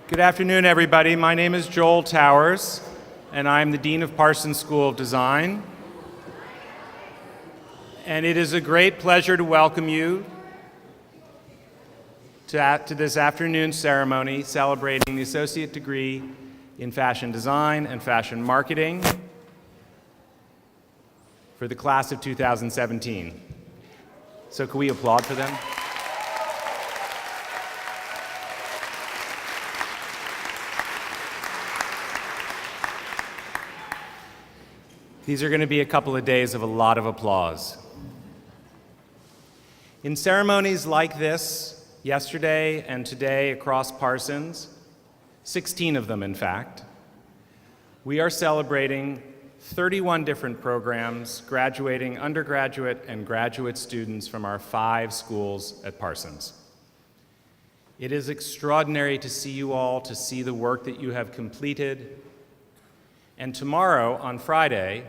Good afternoon, everybody. My name is Joel Towers, and I'm the Dean of Parsons School of Design. And it is a great pleasure to welcome you to this afternoon's ceremony celebrating the Associate Degree in Fashion Design and Fashion Marketing for the class of 2017. So can we applaud for them? These are going to be a couple of days of a lot of applause. In ceremonies like this, yesterday and today across Parsons, 16 of them in fact, we are celebrating 31 different programs graduating undergraduate and graduate students from our 5 schools at Parsons. It is extraordinary to see you all, to see the work that you have completed. And tomorrow, on Friday,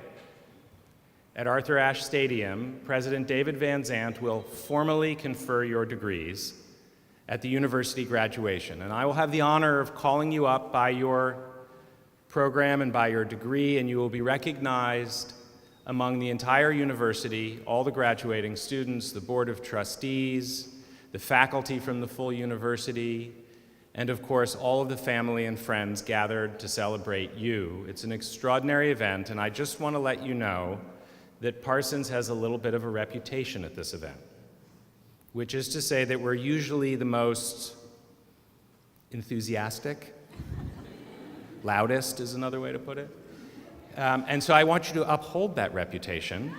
at Arthur Ashe Stadium, President David Van Zandt will formally confer your degrees at the university graduation. And I will have the honor of calling you up by your program and by your degree, and you will be recognized among the entire university, all the graduating students, the board of trustees, the faculty from the full university, and of course, all of the family and friends gathered to celebrate you. It's an extraordinary event, and I just want to let you know that Parsons has a little bit of a reputation at this event, which is to say that we're usually the most enthusiastic, loudest is another way to put it. And so I want you to uphold that reputation.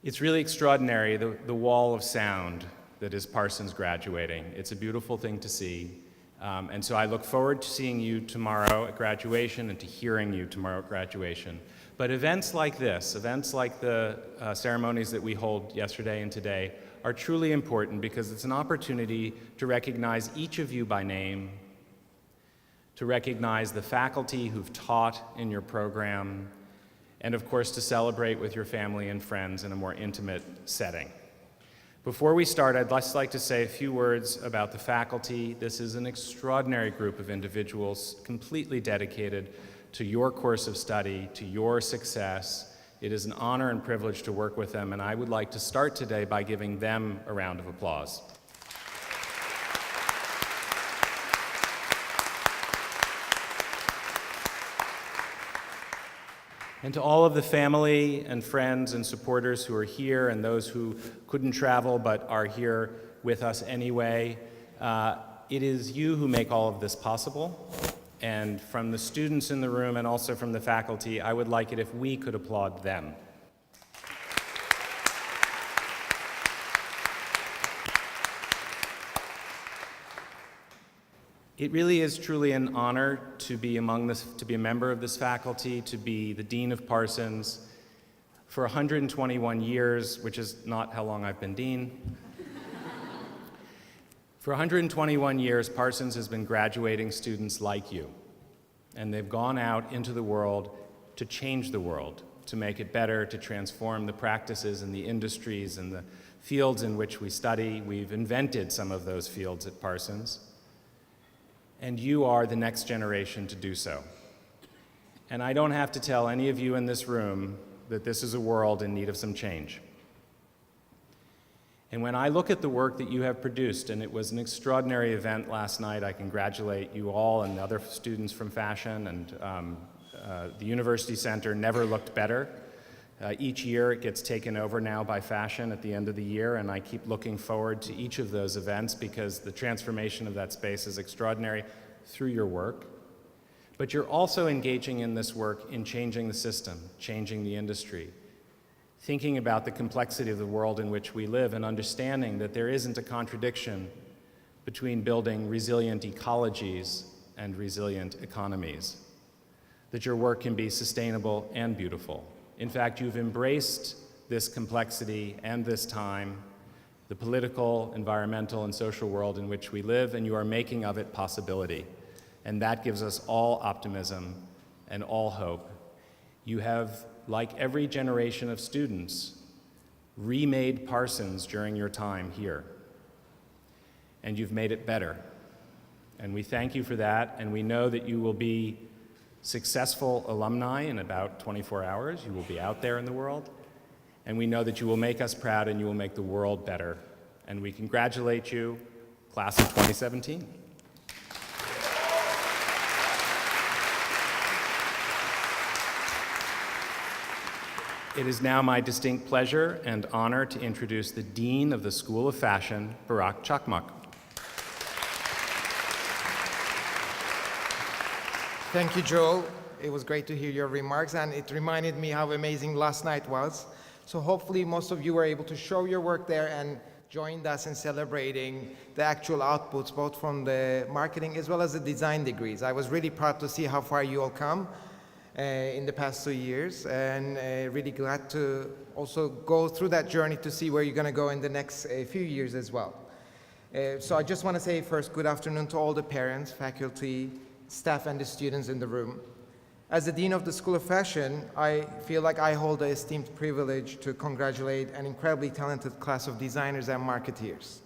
It's really extraordinary, the wall of sound that is Parsons graduating. It's a beautiful thing to see. And so I look forward to seeing you tomorrow at graduation and to hearing you tomorrow at graduation. But events like this, events like the ceremonies that we hold yesterday and today, are truly important because it's an opportunity to recognize each of you by name, to recognize the faculty who've taught in your program, and of course to celebrate with your family and friends in a more intimate setting. Before we start, I'd just like to say a few words about the faculty. This is an extraordinary group of individuals completely dedicated to your course of study, to your success. It is an honor and privilege to work with them, and I would like to start today by giving them a round of applause. And to all of the family and friends and supporters who are here and those who couldn't travel but are here with us anyway, it is you who make all of this possible. And from the students in the room and also from the faculty, I would like it if we could applaud them. It really is truly an honor to be among this, to be a member of this faculty, to be the Dean of Parsons for 121 years, which is not how long I've been Dean. For 121 years, Parsons has been graduating students like you, and they've gone out into the world to change the world, to make it better, to transform the practices and the industries and the fields in which we study. We've invented some of those fields at Parsons, and you are the next generation to do so. And I don't have to tell any of you in this room that this is a world in need of some change. And when I look at the work that you have produced, and it was an extraordinary event last night, I congratulate you all and other students from fashion, and the University Center never looked better. Each year it gets taken over now by fashion at the end of the year, and I keep looking forward to each of those events because the transformation of that space is extraordinary through your work. But you're also engaging in this work in changing the system, changing the industry, thinking about the complexity of the world in which we live and understanding that there isn't a contradiction between building resilient ecologies and resilient economies, that your work can be sustainable and beautiful. In fact, you've embraced this complexity and this time, the political, environmental, and social world in which we live, and you are making of it possibility. And that gives us all optimism and all hope. You have, like every generation of students, remade Parsons during your time here. And you've made it better. And we thank you for that, and we know that you will be successful alumni in about 24 hours. You will be out there in the world, and we know that you will make us proud and you will make the world better. And we congratulate you, class of 2017. It is now my distinct pleasure and honor to introduce the Dean of the School of Fashion, Barak Chakmak. Thank you, Joel. It was great to hear your remarks, and it reminded me how amazing last night was. So hopefully most of you were able to show your work there and joined us in celebrating the actual outputs, both from the marketing as well as the design degrees. I was really proud to see how far you all come in the past 2 years, and really glad to also go through that journey to see where you're going to go in the next few years as well. So I just want to say first, good afternoon to all the parents, faculty, staff, and the students in the room. As the Dean of the School of Fashion, I feel like I hold the esteemed privilege to congratulate an incredibly talented class of designers and marketeers.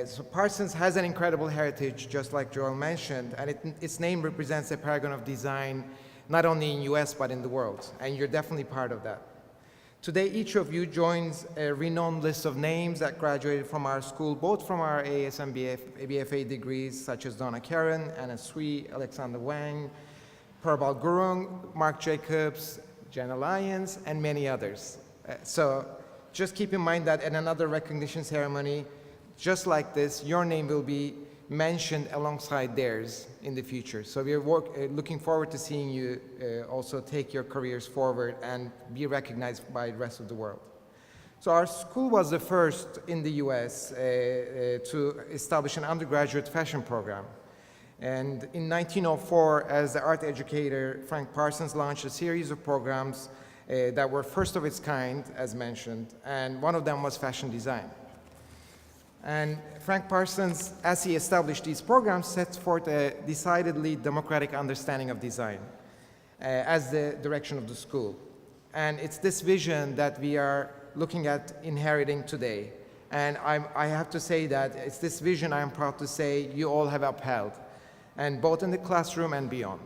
So Parsons has an incredible heritage, just like Joel mentioned, and its name represents a paragon of design, not only in US, but in the world, and you're definitely part of that. Today, each of you joins a renowned list of names that graduated from our school, both from our AAS and BFA degrees, such as Donna Karen, Anna Sui, Alexander Wang, Perbal Gurung, Mark Jacobs, Jenna Lyons, and many others. So just keep in mind that at another recognition ceremony, just like this, your name will be mentioned alongside theirs in the future. So we're looking forward to seeing you also take your careers forward and be recognized by the rest of the world. So our school was the first in the US to establish an undergraduate fashion program. And in 1904, as the art educator, Frank Parsons launched a series of programs that were first of its kind, as mentioned, and one of them was fashion design. And Frank Parsons, as he established these programs, sets forth a decidedly democratic understanding of design as the direction of the school. And it's this vision that we are looking at inheriting today. And I have to say that it's this vision I'm proud to say you all have upheld, and both in the classroom and beyond.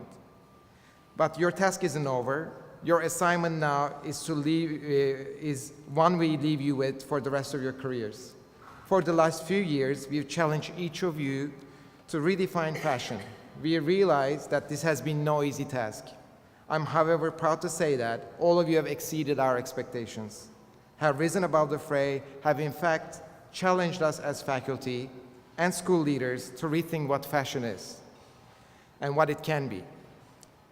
But your task isn't over. Your assignment now is to is one we leave you with for the rest of your careers. For the last few years, we've challenged each of you to redefine fashion. We realize that this has been no easy task. I'm, however, proud to say that all of you have exceeded our expectations, have risen above the fray, have in fact challenged us as faculty and school leaders to rethink what fashion is and what it can be.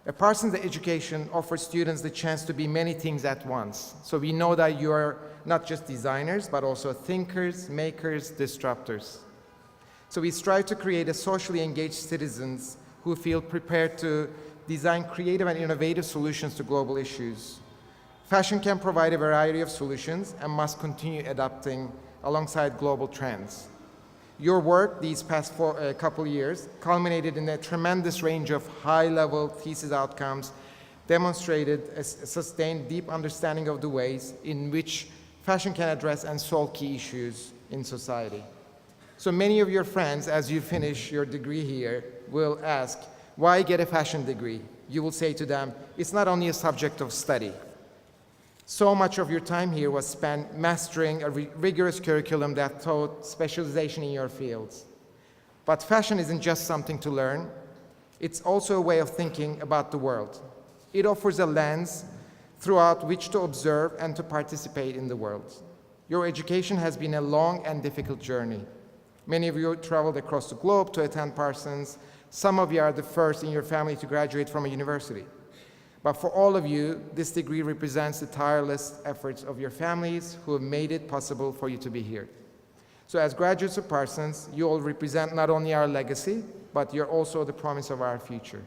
At Parsons Education offers students the chance to be many things at once. So we know that you are not just designers, but also thinkers, makers, disruptors. So we strive to create a socially engaged citizens who feel prepared to design creative and innovative solutions to global issues. Fashion can provide a variety of solutions and must continue adapting alongside global trends. Your work these past couple years culminated in a tremendous range of high-level thesis outcomes, demonstrated a sustained deep understanding of the ways in which fashion can address and solve key issues in society. So many of your friends, as you finish your degree here, will ask, why get a fashion degree? You will say to them, it's not only a subject of study. So much of your time here was spent mastering a rigorous curriculum that taught specialization in your fields. But fashion isn't just something to learn, it's also a way of thinking about the world. It offers a lens throughout which to observe and to participate in the world. Your education has been a long and difficult journey. Many of you traveled across the globe to attend Parsons. Some of you are the first in your family to graduate from a university. But for all of you, this degree represents the tireless efforts of your families who have made it possible for you to be here. So as graduates of Parsons, you all represent not only our legacy, but you're also the promise of our future.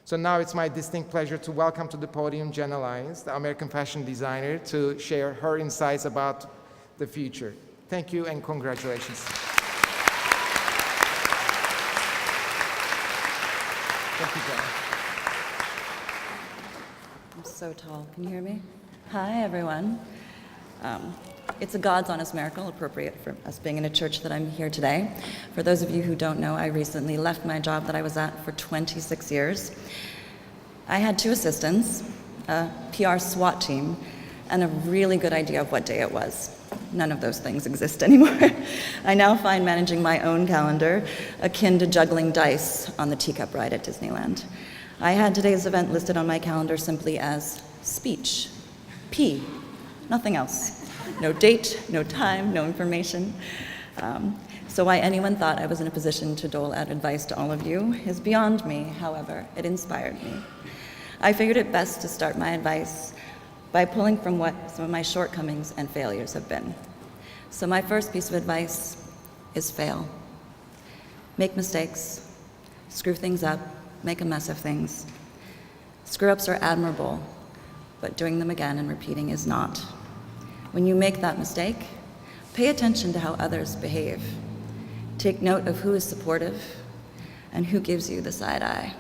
So now it's my distinct pleasure to welcome to the podium Jenna Lyons, the American fashion designer, to share her insights about the future. Thank you and congratulations. Thank you, Jenna. I'm so tall. Can you hear me? Hi, everyone. It's a God's honest miracle, appropriate for us being in a church that I'm here today. For those of you who don't know, I recently left my job that I was at for 26 years. I had 2 assistants, a PR SWAT team, and a really good idea of what day it was. None of those things exist anymore. I now find managing my own calendar akin to juggling dice on the teacup ride at Disneyland. I had today's event listed on my calendar simply as speech. P, nothing else. No date, no time, no information. So why anyone thought I was in a position to dole out advice to all of you is beyond me. However, it inspired me. I figured it best to start my advice by pulling from what some of my shortcomings and failures have been. So my first piece of advice is fail. Make mistakes, screw things up, make a mess of things. Screw-ups are admirable, but doing them again and repeating is not. When you make that mistake, pay attention to how others behave. Take note of who is supportive and who gives you the side eye.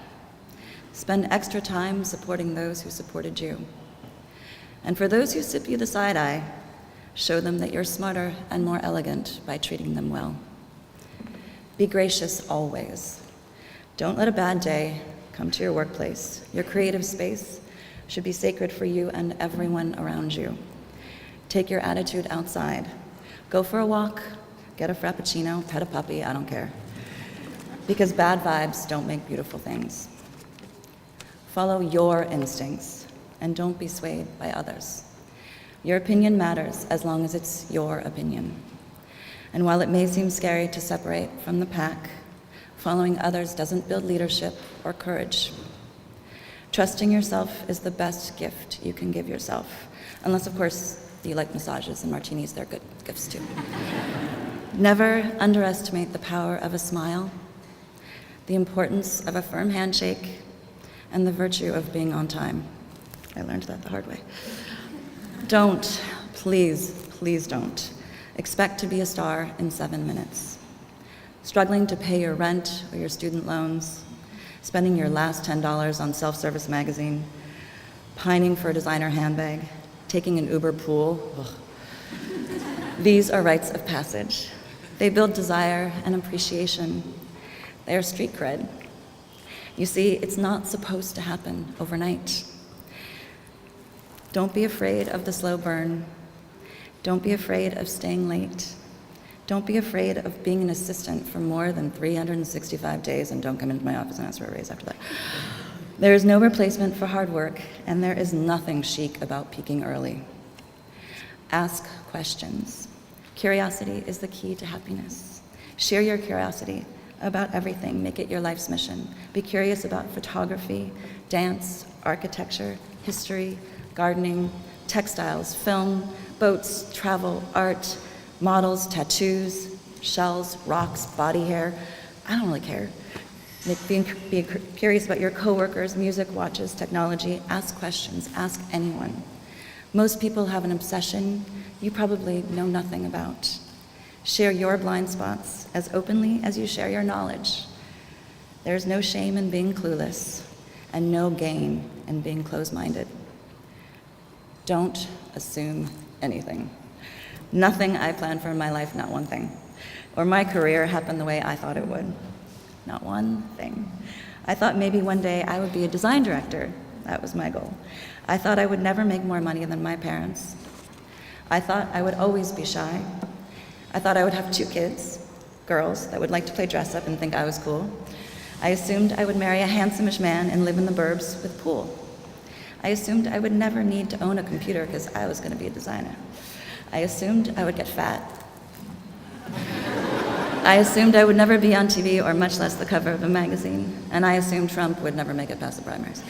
Spend extra time supporting those who supported you. And for those who sip you the side eye, show them that you're smarter and more elegant by treating them well. Be gracious always. Don't let a bad day come to your workplace. Your creative space should be sacred for you and everyone around you. Take your attitude outside. Go for a walk, get a frappuccino, pet a puppy, I don't care. Because bad vibes don't make beautiful things. Follow your instincts and don't be swayed by others. Your opinion matters as long as it's your opinion. And while it may seem scary to separate from the pack, following others doesn't build leadership or courage. Trusting yourself is the best gift you can give yourself, unless, of course, you like massages and martinis, they're good gifts too. Never underestimate the power of a smile, the importance of a firm handshake, and the virtue of being on time. I learned that the hard way. Don't, please don't, expect to be a star in 7 minutes. Struggling to pay your rent or your student loans, spending your last $10 on self-service magazine, pining for a designer handbag, taking an Uber pool. Ugh. These are rites of passage. They build desire and appreciation. They are street cred. You see, it's not supposed to happen overnight. Don't be afraid of the slow burn. Don't be afraid of staying late. Don't be afraid of being an assistant for more than 365 days, and don't come into my office and ask for a raise after that. There is no replacement for hard work, and there is nothing chic about peaking early. Ask questions. Curiosity is the key to happiness. Share your curiosity about everything. Make it your life's mission. Be curious about photography, dance, architecture, history, gardening, textiles, film, boats, travel, art, models, tattoos, shells, rocks, body hair. I don't really care. Be curious about your coworkers, music, watches, technology. Ask questions. Ask anyone. Most people have an obsession you probably know nothing about. Share your blind spots as openly as you share your knowledge. There's no shame in being clueless and no gain in being closed-minded. Don't assume anything. Nothing I planned for in my life, not one thing. Or my career happened the way I thought it would. Not one thing. I thought maybe one day I would be a design director. That was my goal. I thought I would never make more money than my parents. I thought I would always be shy. I thought I would have 2 kids, girls that would like to play dress up and think I was cool. I assumed I would marry a handsome-ish man and live in the burbs with a pool. I assumed I would never need to own a computer because I was going to be a designer. I assumed I would get fat. I assumed I would never be on TV or much less the cover of a magazine. And I assumed Trump would never make it past the primaries.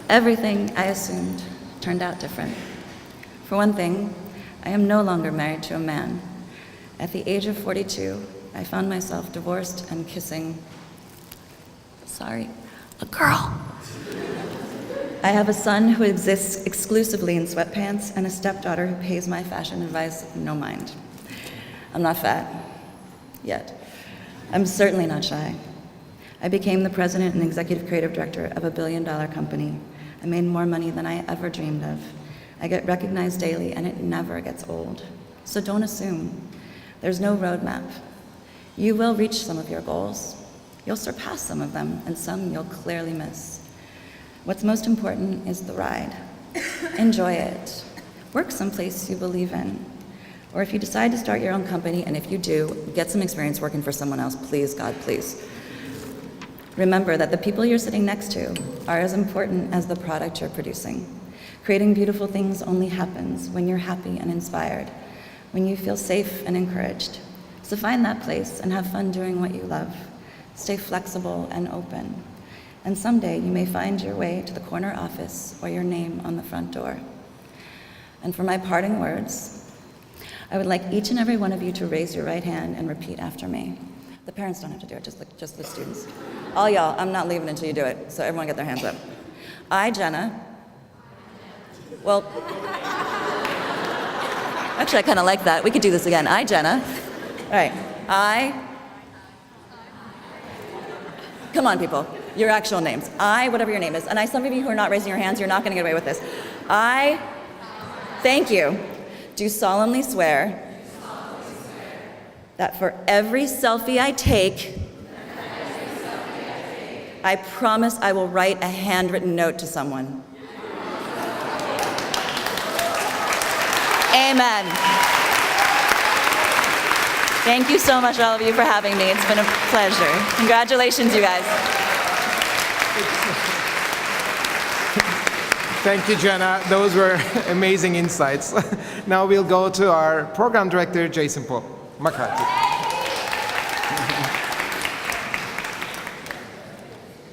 Everything I assumed turned out different. For one thing, I am no longer married to a man. At the age of 42, I found myself divorced and kissing, a girl. I have a son who exists exclusively in sweatpants and a stepdaughter who pays my fashion advice no mind. I'm not fat, yet. I'm certainly not shy. I became the president and executive creative director of a $1 billion company. I made more money than I ever dreamed of. I get recognized daily, and it never gets old. So don't assume. There's no roadmap. You will reach some of your goals. You'll surpass some of them, and some you'll clearly miss. What's most important is the ride. Enjoy it. Work someplace you believe in. Or if you decide to start your own company, and if you do, get some experience working for someone else, please, God, please. Remember that the people you're sitting next to are as important as the product you're producing. Creating beautiful things only happens when you're happy and inspired, when you feel safe and encouraged. So find that place and have fun doing what you love. Stay flexible and open. And someday you may find your way to the corner office or your name on the front door. And for my parting words, I would like each and every one of you to raise your right hand and repeat after me. The parents don't have to do it, just the students. All y'all, I'm not leaving until you do it, so everyone get their hands up. I, Jenna, well, actually I kind of like that. We could do this again. I, Jenna, all right, come on people, your actual names. Whatever your name is, and some of you who are not raising your hands, you're not gonna get away with this. Thank you. Do solemnly swear that for every selfie I take, I promise I will write a handwritten note to someone. Amen. Thank you so much, all of you, for having me. It's been a pleasure. Congratulations, you guys. Thank you, Jenna. Those were amazing insights. Now we'll go to our program director, Jason Paul McCarthy.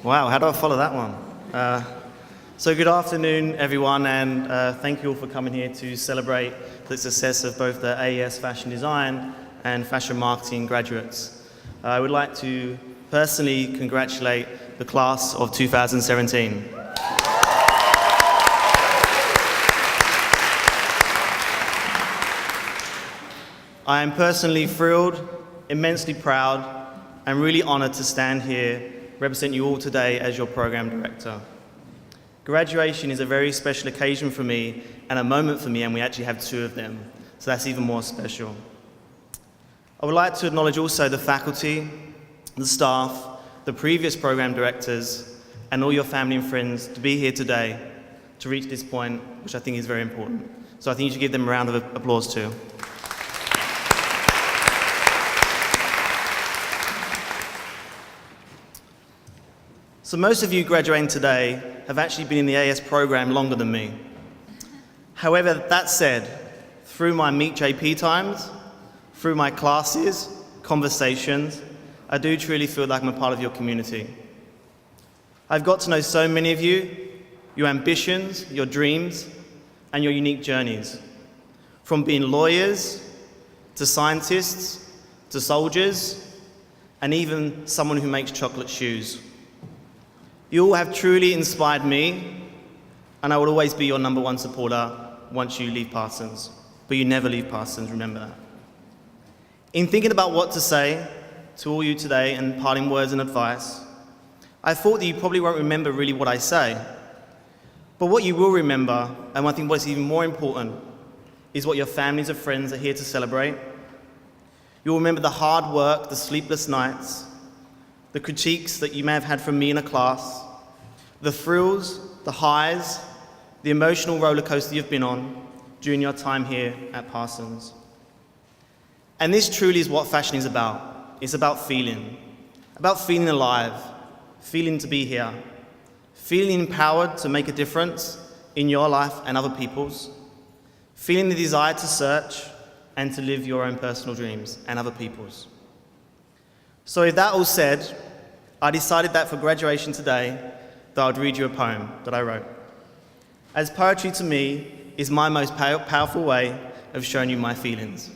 Wow, how do I follow that one? So good afternoon, everyone, and thank you all for coming here to celebrate the success of both the AAS Fashion Design and Fashion Marketing graduates. I would like to personally congratulate the class of 2017. I am personally thrilled, immensely proud, and really honored to stand here, represent you all today as your program director. Graduation is a very special occasion for me and a moment for me, and we actually have two of them, so that's even more special. I would like to acknowledge also the faculty, the staff, the previous program directors, and all your family and friends to be here today to reach this point, which I think is very important. So I think you should give them a round of applause too. So most of you graduating today have actually been in the AAS program longer than me. However, that said, through my Meet JP times, through my classes, conversations, I do truly feel like I'm a part of your community. I've got to know so many of you, your ambitions, your dreams, and your unique journeys. From being lawyers, to scientists, to soldiers, and even someone who makes chocolate shoes. You all have truly inspired me, and I will always be your number one supporter once you leave Parsons. But you never leave Parsons, remember that. In thinking about what to say to all you today and parting words and advice, I thought that you probably won't remember really what I say. But what you will remember, and I think what's even more important, is what your families and friends are here to celebrate. You'll remember the hard work, the sleepless nights, the critiques that you may have had from me in a class, the thrills, the highs, the emotional roller coaster you've been on during your time here at Parsons. And this truly is what fashion is about. It's about feeling alive, feeling to be here, feeling empowered to make a difference in your life and other people's, feeling the desire to search and to live your own personal dreams and other people's. So with that all said, I decided that for graduation today, that I would read you a poem that I wrote. As poetry to me is my most powerful way of showing you my feelings.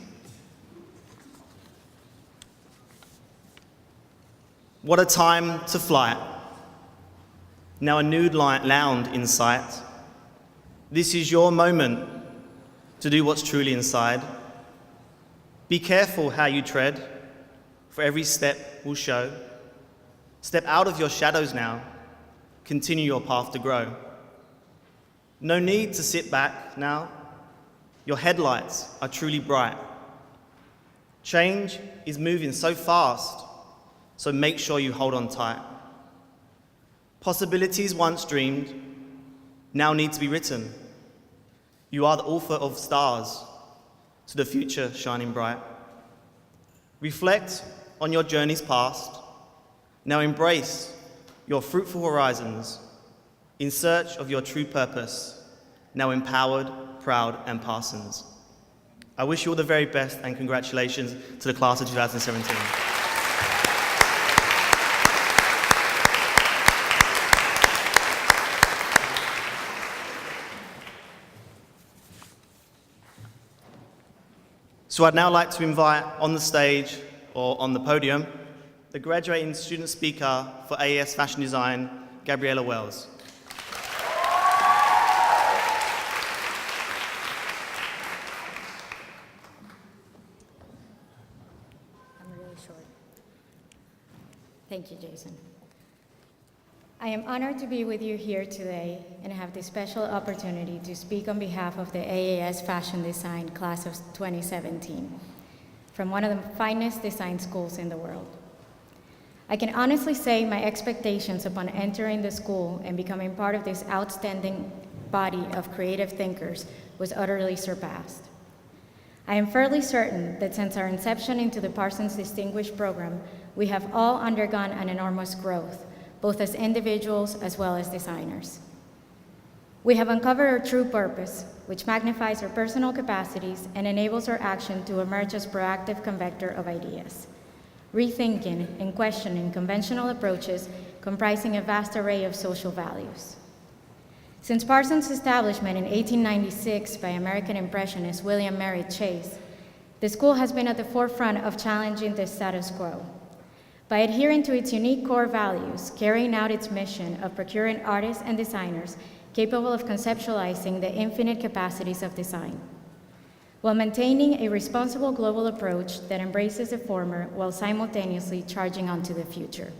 What a time to fly. Now a nude lounge in sight. This is your moment to do what's truly inside. Be careful how you tread, for every step will show. Step out of your shadows now, continue your path to grow. No need to sit back now. Your headlights are truly bright. Change is moving so fast, so make sure you hold on tight. Possibilities once dreamed now need to be written. You are the author of stars, to the future shining bright. Reflect on your journeys past. Now embrace your fruitful horizons in search of your true purpose, now empowered, proud, and Parsons. I wish you all the very best and congratulations to the class of 2017. So I'd now like to invite on the stage or on the podium the graduating student speaker for AAS Fashion Design, Gabriella Wells. I'm really short. Thank you, Jason. I am honored to be with you here today and have the special opportunity to speak on behalf of the AAS Fashion Design Class of 2017, from one of the finest design schools in the world. I can honestly say my expectations upon entering the school and becoming part of this outstanding body of creative thinkers was utterly surpassed. I am fairly certain that since our inception into the Parsons Distinguished Program, we have all undergone an enormous growth, both as individuals as well as designers. We have uncovered our true purpose, which magnifies our personal capacities and enables our action to emerge as proactive convector of ideas, rethinking and questioning conventional approaches comprising a vast array of social values. Since Parsons' establishment in 1896 by American Impressionist William Merritt Chase, the school has been at the forefront of challenging the status quo. By adhering to its unique core values, carrying out its mission of procuring artists and designers capable of conceptualizing the infinite capacities of design, while maintaining a responsible global approach that embraces the former while simultaneously charging onto the future.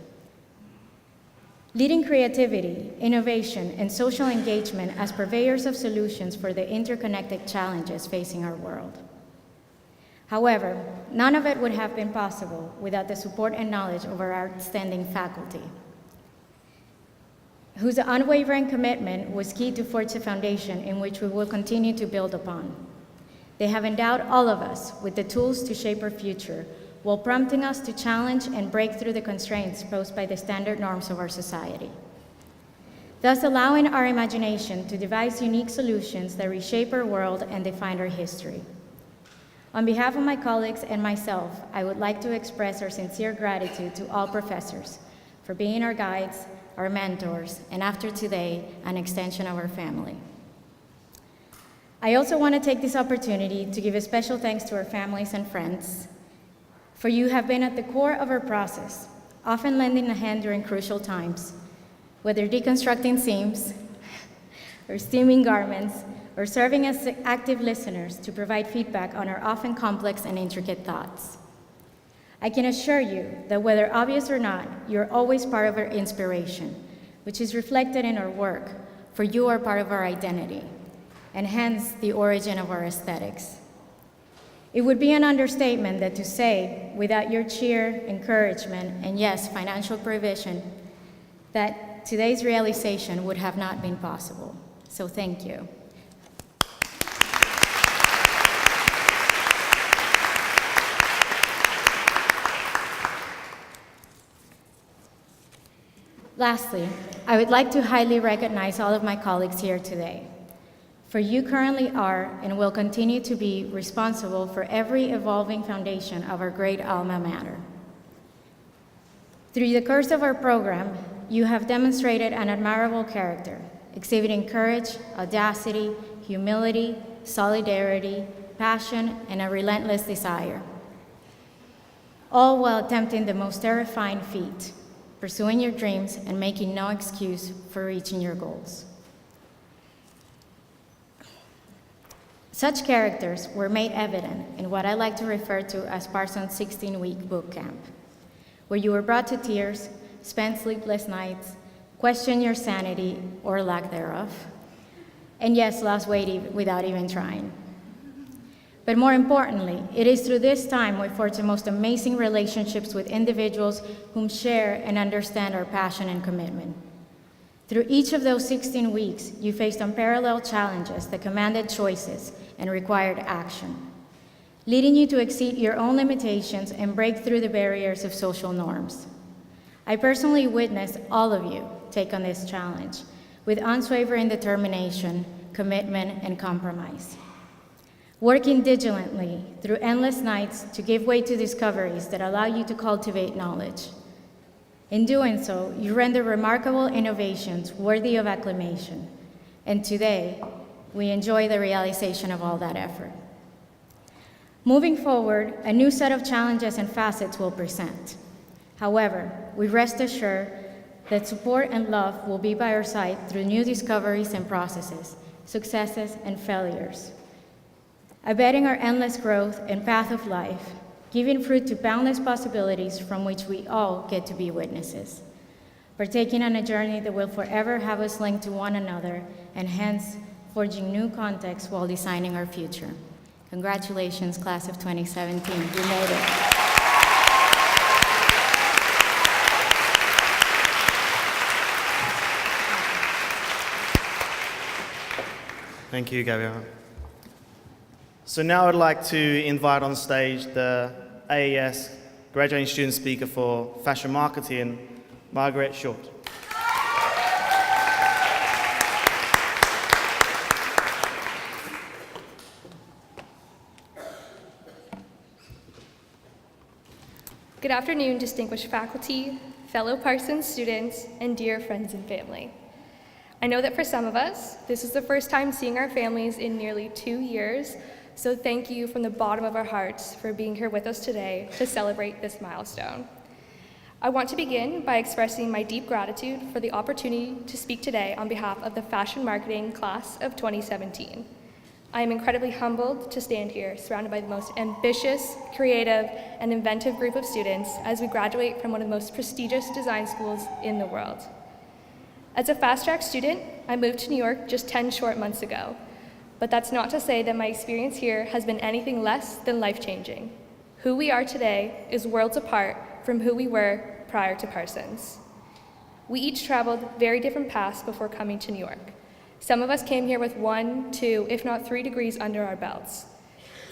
Leading creativity, innovation, and social engagement as purveyors of solutions for the interconnected challenges facing our world. However, none of it would have been possible without the support and knowledge of our outstanding faculty, whose unwavering commitment was key to forge a foundation in which we will continue to build upon. They have endowed all of us with the tools to shape our future, while prompting us to challenge and break through the constraints posed by the standard norms of our society, thus allowing our imagination to devise unique solutions that reshape our world and define our history. On behalf of my colleagues and myself, I would like to express our sincere gratitude to all professors for being our guides, our mentors, and after today, an extension of our family. I also want to take this opportunity to give a special thanks to our families and friends, for you have been at the core of our process, often lending a hand during crucial times, whether deconstructing seams, or steaming garments, or serving as active listeners to provide feedback on our often complex and intricate thoughts. I can assure you that whether obvious or not, you're always part of our inspiration, which is reflected in our work, for you are part of our identity, and hence the origin of our aesthetics. It would be an understatement that to say, without your cheer, encouragement, and yes, financial provision, that today's realization would have not been possible. So thank you. Lastly, I would like to highly recognize all of my colleagues here today, for you currently are and will continue to be responsible for every evolving foundation of our great alma mater. Through the course of our program, you have demonstrated an admirable character, exhibiting courage, audacity, humility, solidarity, passion, and a relentless desire, all while attempting the most terrifying feat, pursuing your dreams and making no excuse for reaching your goals. Such characters were made evident in what I like to refer to as Parsons' 16-week boot camp, where you were brought to tears, spent sleepless nights, questioned your sanity or lack thereof, and yes, lost weight without even trying. But more importantly, it is through this time we forge the most amazing relationships with individuals whom share and understand our passion and commitment. Through each of those 16 weeks, you faced unparalleled challenges that commanded choices and required action, leading you to exceed your own limitations and break through the barriers of social norms. I personally witnessed all of you take on this challenge with unswavering determination, commitment, and compromise, working diligently through endless nights to give way to discoveries that allow you to cultivate knowledge. In doing so, you render remarkable innovations worthy of acclamation, and today, we enjoy the realization of all that effort. Moving forward, a new set of challenges and facets will present. However, we rest assured that support and love will be by our side through new discoveries and processes, successes and failures, abetting our endless growth and path of life, giving fruit to boundless possibilities from which we all get to be witnesses, partaking on a journey that will forever have us linked to one another and hence forging new contexts while designing our future. Congratulations, class of 2017, you made it. Thank you, Gabriela. So now I'd like to invite on stage the AAS graduating student speaker for fashion marketing, Margaret Short. Good afternoon, distinguished faculty, fellow Parsons students, and dear friends and family. I know that for some of us, this is the first time seeing our families in nearly 2 years, so thank you from the bottom of our hearts for being here with us today to celebrate this milestone. I want to begin by expressing my deep gratitude for the opportunity to speak today on behalf of the Fashion Marketing Class of 2017. I am incredibly humbled to stand here surrounded by the most ambitious, creative, and inventive group of students as we graduate from one of the most prestigious design schools in the world. As a fast-track student, I moved to New York just 10 short months ago, but that's not to say that my experience here has been anything less than life-changing. Who we are today is worlds apart from who we were prior to Parsons. We each traveled very different paths before coming to New York. Some of us came here with 1, 2, if not 3 degrees under our belts.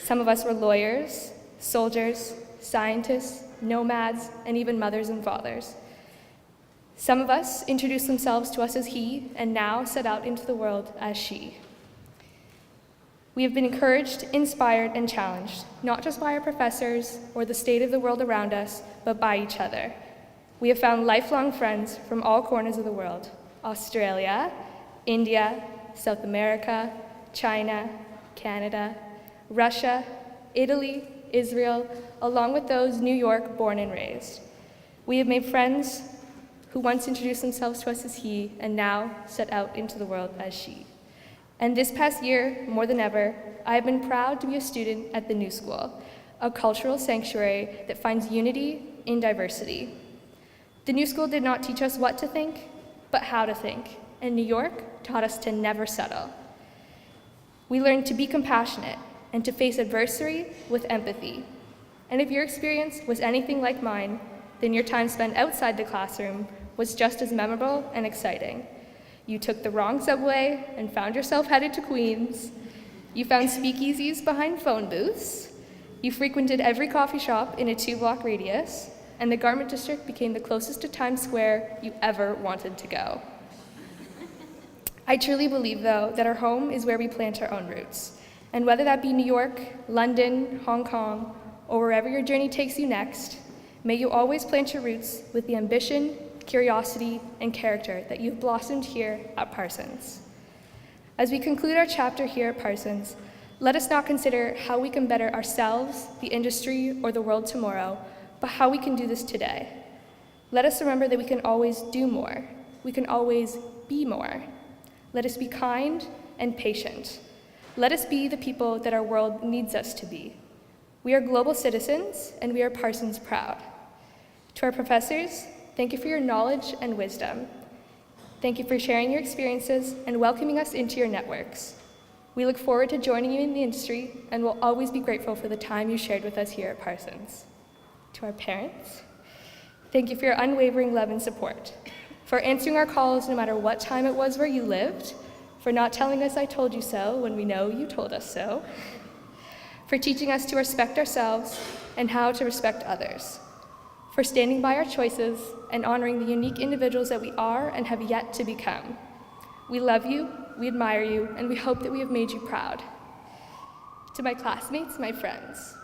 Some of us were lawyers, soldiers, scientists, nomads, and even mothers and fathers. Some of us introduced themselves to us as he, and now set out into the world as she. We have been encouraged, inspired, and challenged, not just by our professors or the state of the world around us, but by each other. We have found lifelong friends from all corners of the world: Australia, India, South America, China, Canada, Russia, Italy, Israel, along with those New York born and raised. We have made friends who once introduced themselves to us as he, and now set out into the world as she. And this past year, more than ever, I have been proud to be a student at the New School, a cultural sanctuary that finds unity in diversity. The New School did not teach us what to think, but how to think, and New York taught us to never settle. We learned to be compassionate and to face adversity with empathy. And if your experience was anything like mine, then your time spent outside the classroom was just as memorable and exciting. You took the wrong subway and found yourself headed to Queens. You found speakeasies behind phone booths. You frequented every coffee shop in a 2-block radius, and the garment district became the closest to Times Square you ever wanted to go. I truly believe, though, that our home is where we plant our own roots. And whether that be New York, London, Hong Kong, or wherever your journey takes you next, may you always plant your roots with the ambition, curiosity, and character that you've blossomed here at Parsons. As we conclude our chapter here at Parsons, let us not consider how we can better ourselves, the industry, or the world tomorrow, but how we can do this today. Let us remember that we can always do more. We can always be more. Let us be kind and patient. Let us be the people that our world needs us to be. We are global citizens, and we are Parsons proud. To our professors, thank you for your knowledge and wisdom. Thank you for sharing your experiences and welcoming us into your networks. We look forward to joining you in the industry and will always be grateful for the time you shared with us here at Parsons. To our parents, thank you for your unwavering love and support, for answering our calls no matter what time it was where you lived, for not telling us I told you so when we know you told us so, for teaching us to respect ourselves and how to respect others, for standing by our choices and honoring the unique individuals that we are and have yet to become. We love you, we admire you, and we hope that we have made you proud. To my classmates, my friends,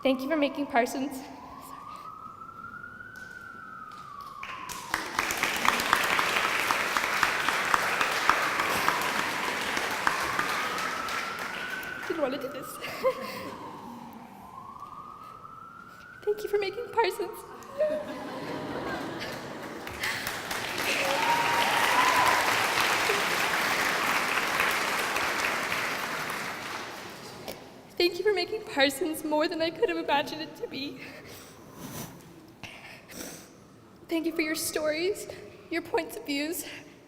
thank you for making Parsons. Didn't want to do this. Thank you for making Parsons. Thank you for making Parsons more than I could have imagined it to be. Thank you for your stories, your points of views,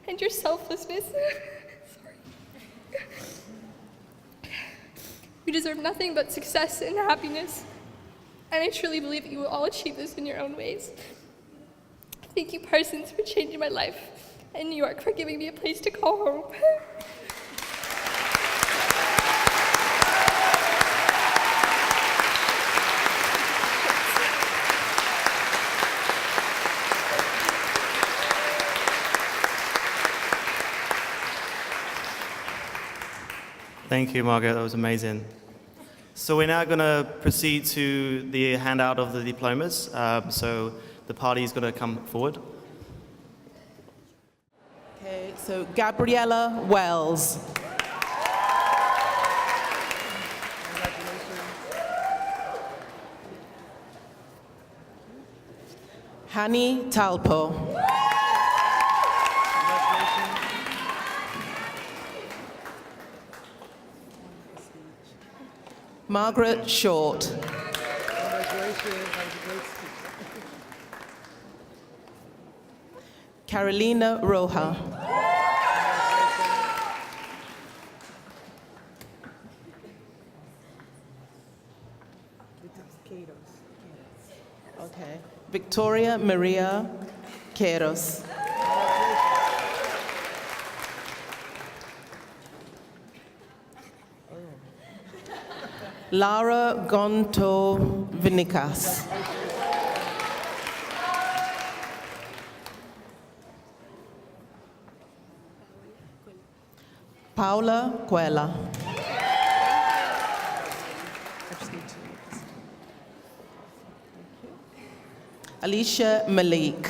and your selflessness. Sorry. You deserve nothing but success and happiness, and I truly believe that you will all achieve this in your own ways. Thank you, Parsons, for changing my life, and New York for giving me a place to call home. Thank you, Margaret. That was amazing. So we're now going to proceed to the handout of the diplomas. So the party is going to come forward. Okay, so Gabriella Wells. Hani Talpo. Margaret Short. Carolina Roja. Okay. Victoria Maria Queiroz. Lara Gonto Vinicas. Paula Cuela. Alicia Malik.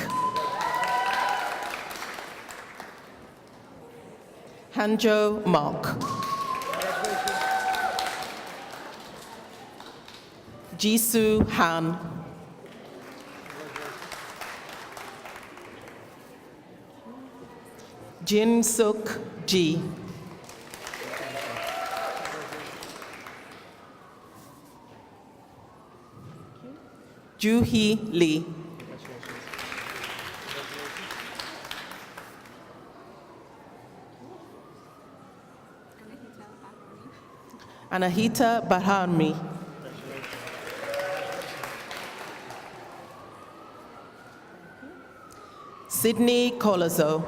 Hanjo Mok. Jisoo Han. Jin Suk Ji. Juhee Lee. Anahita Baharmi. Sydney Colazo.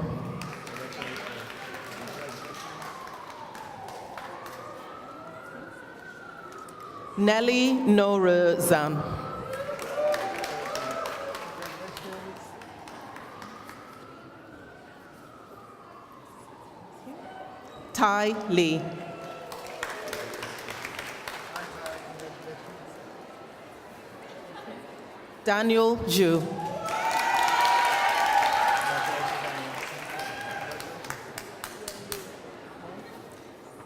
Nelly Noruzan. Tai Lee. Daniel Zhu.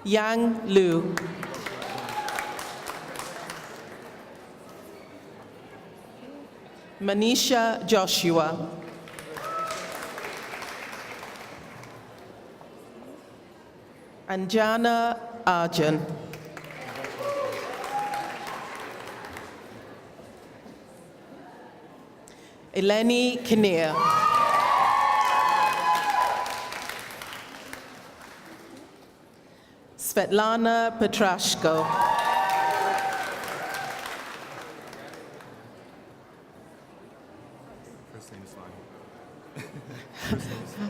Yang Liu. Manisha Joshua. Anjana Arjun. Eleni Kinnear. Svetlana Petrashko. First name is fine.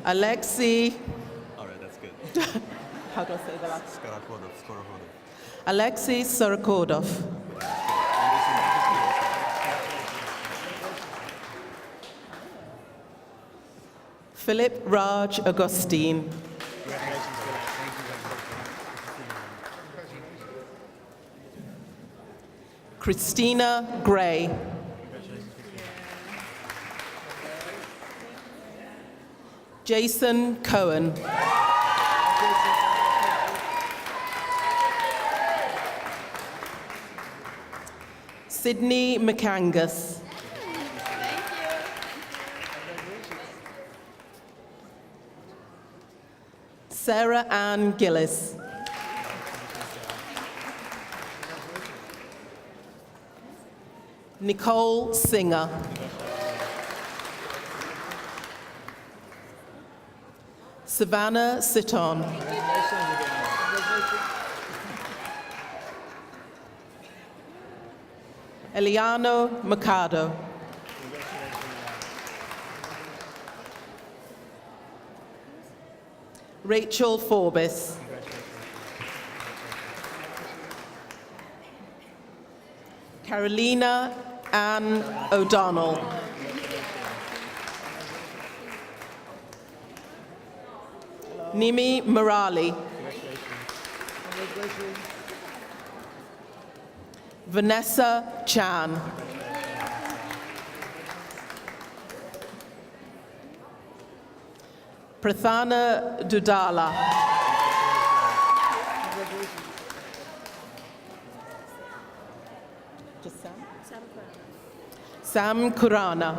Alexei, All right, that's good. how do I say the last? Skorohodov. Alexei Sorokodov. Philip Raj Augustine. Christina Gray. Jason Cohen. Sydney McAngus. Sarah Ann Gillis. Nicole Singer. Savannah Sitton. Eliano Mercado. Rachel Forbes. Carolina Ann O'Donnell. Nimi Murali. Vanessa Chan. Prathana Dudala. Just Sam? Sam Kurana.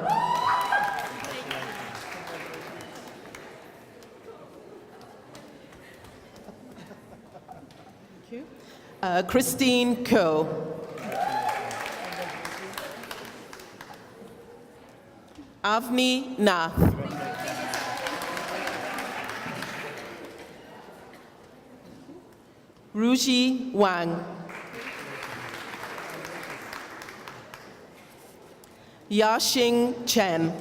Thank you. Christine Ko. Avni Nath. Ruji Wang. Yaxing Chen.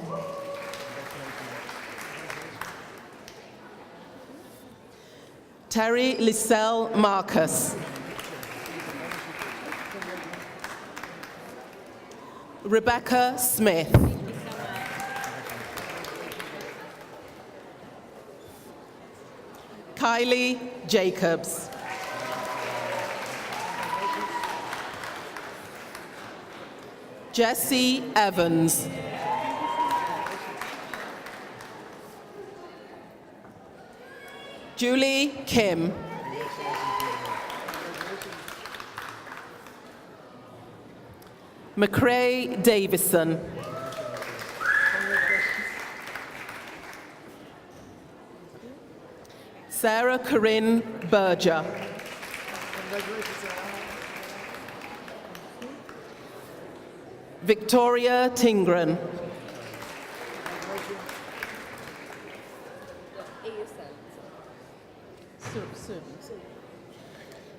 Terry Lisselle Marcus. Rebecca Smith. Kylie Jacobs. Jesse Evans. Julie Kim. McCrae Davison. Sarah Corinne Berger. Victoria Tingren.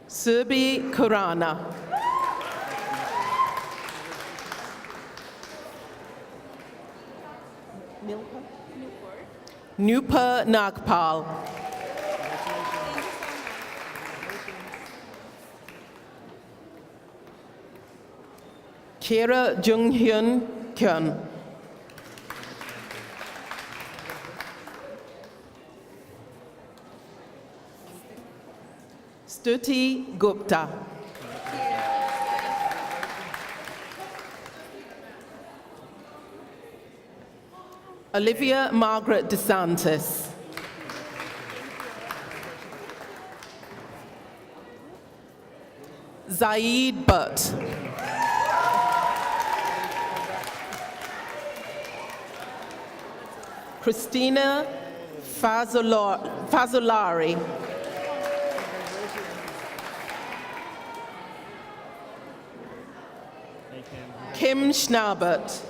Surbi Kurana. Nupa Nagpal. Kira Junghyun Kyun. Stuti Gupta. Olivia Margaret DeSantis. Zaid Butt. Christina Fazolari. Kim Schnaubert.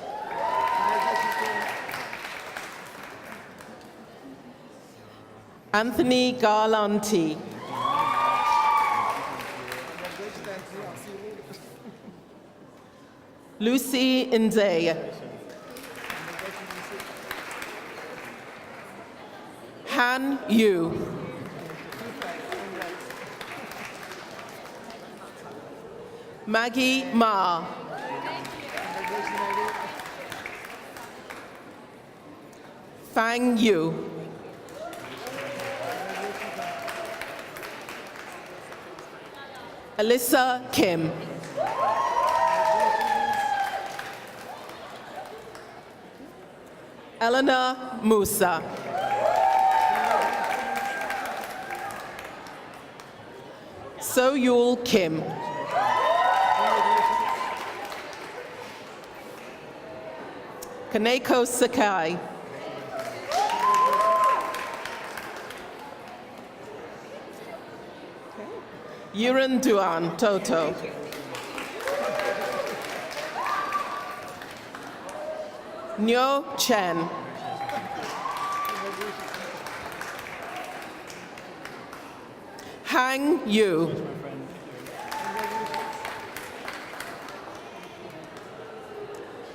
Anthony Garlanti. Lucy Ndeye. Han Yu. Maggie Ma. Fang Yu. Alyssa Kim. Eleanor Musa. So Yul Kim. Kaneko Sakai. Yuran Duan Toto. Nyo Chen. Hang Yu.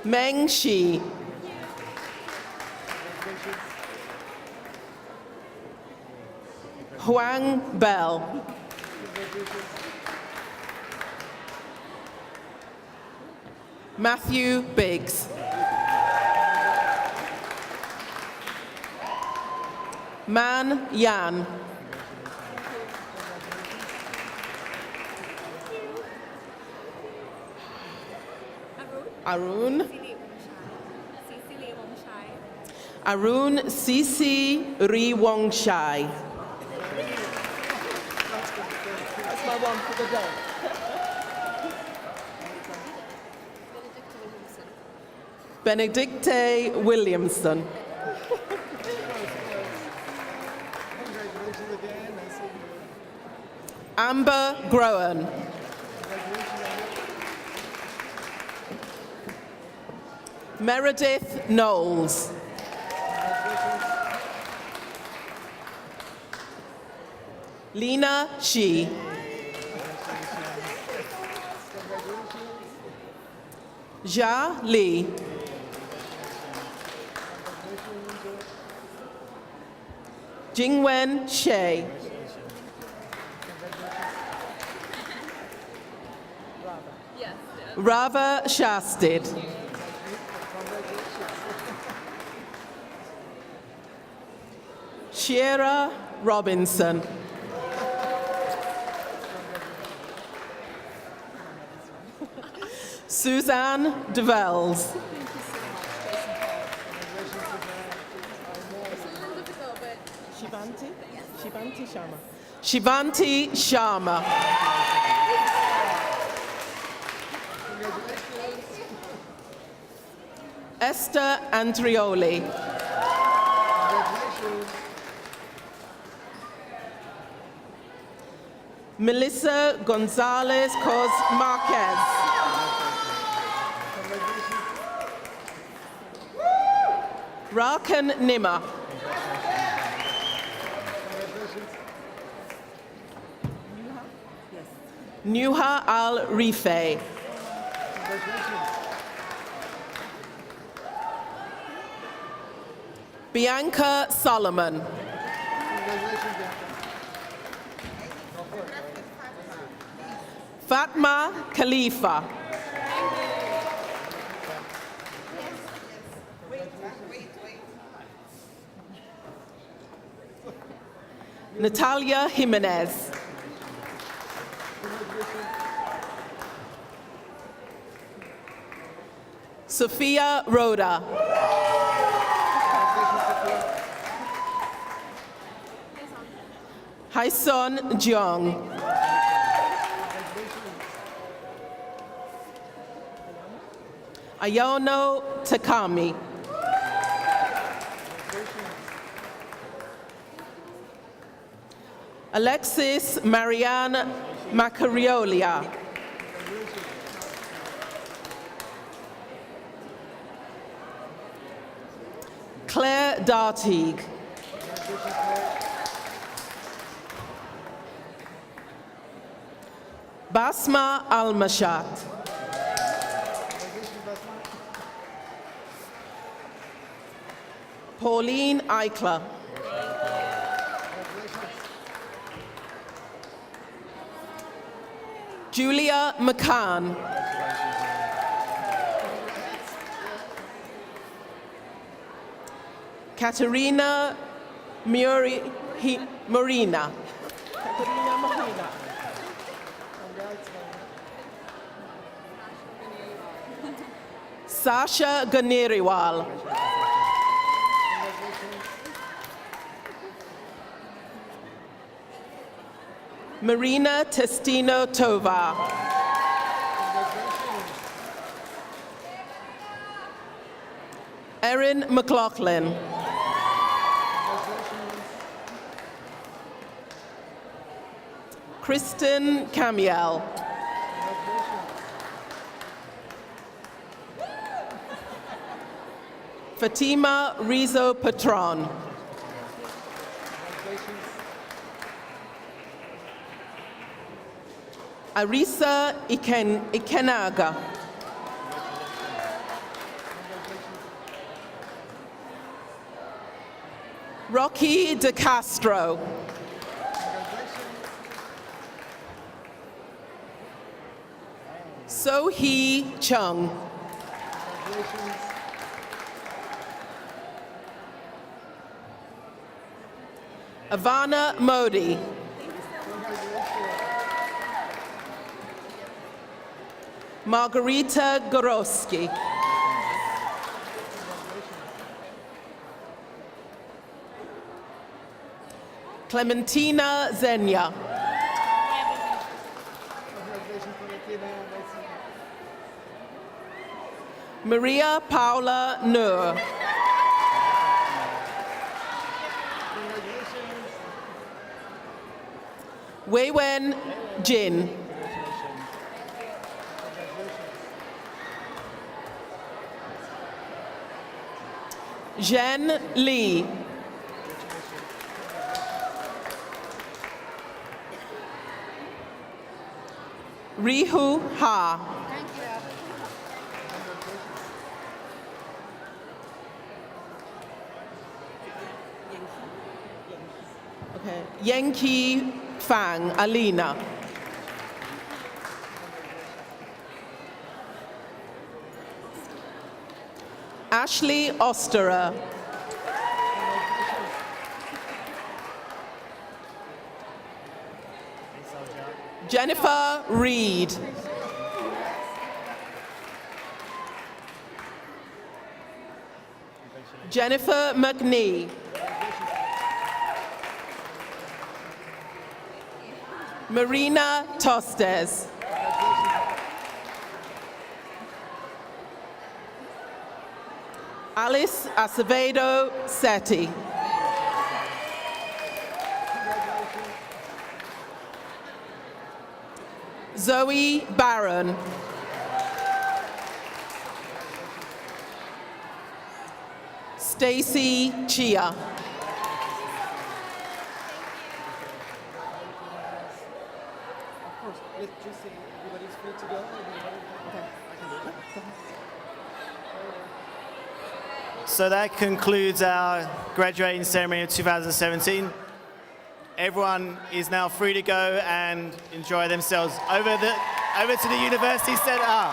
Meng Shi. Huang Bell. Matthew Biggs. Man Yan. Arun. Arun Sisi Riwongshai. That's my one for the day. Benedicte Williamson. Amber Groen. Meredith Knowles. Lena Shi. Jia Li. Jingwen Shea. Rava Shastid. Shiera Robinson. Suzanne DeVels. Shivanti Sharma. Esther Andrioli. Melissa Gonzalez Cos Marquez. Rakan Nima. Nuha Al Rife. Bianca Solomon. Fatma Khalifa. Natalia Jimenez. Sophia Rhoda. Hyson Jeong. Ayono Takami. Alexis Marianne Macariolia. Claire Dartig. Basma Almashat. Pauline Eichler. Julia McCann. Katerina Marina. Sasha Ganeriwal. Marina Testino Tova. Erin McLaughlin. Kristen Camiel. Fatima Rizzo Patron. Arisa Ikenaga. Rocky De Castro. So-hee Chung. Ivana Modi. Margarita Gorowski. Clementina Zenya. Maria Paula Nur. Weiwen Jin. Zhen Li. Rihu Ha. Okay. Yankee Fang, Alina. Ashley Osterer. Jennifer Reed. Jennifer McNee. Marina Tostes. Alice Acevedo Setti. Zoe Barron. Stacy Chia. So that concludes our graduating ceremony of 2017. Everyone is now free to go and enjoy themselves over to the University Centre.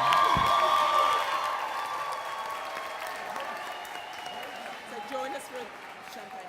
So join us for champagne.